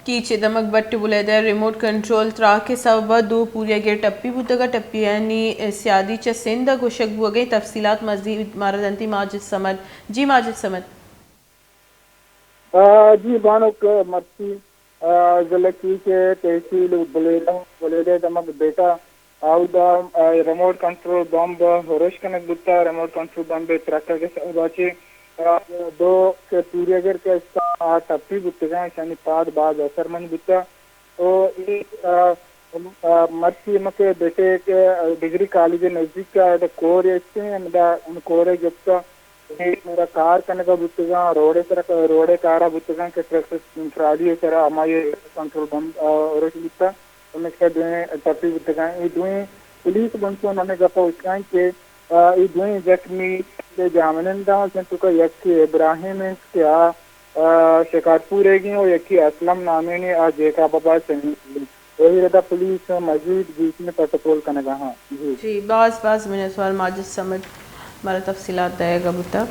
کیچے دمک but بلیدہ remote control ترا کے سبب دو پوریا گر ٹپی بودگا ٹپی یعنی سیادی چا سندھ گوشک بوگئی تفصیلات مزید ماردنتی ماجد سمد جی ماجد سمد جی بانک مرسی ضلع کیچے تحصیل بلیدہ دمک بیٹا آودا ریموٹ کنٹرول بمب روش کنک بتا ریموٹ کنٹرول بمب ترکا کے سبب دو کے پوریا گر کے ٹپی بتگا یعنی پاد بعد اثر من بتا تو مرسی مکے بیٹے کے ڈگری کالج نزدیک کا کور ان کورے جبتا میرا کار کنگا بتگا روڑے کارا بتگا کہ فراڈی سرا ہمارے کنٹرول بمب روش بتا ان کے دویں ٹپی بتگا یہ دویں پولیس بنسو انہوں نے گپا اسکائیں کہ یہ دویں زخمی جامنندہ سنتو کا یکی ابراہیم کیا شکارپور ہے گی اور یکی اسلم نامے نے آج ایکا بابا سنگی وہی رہتا پولیس مزید بیچ میں پروٹوکول کنگا ہاں جی باز میں نے سوال ماجد سمجھ ہمارا تفصیلات دے گا بتا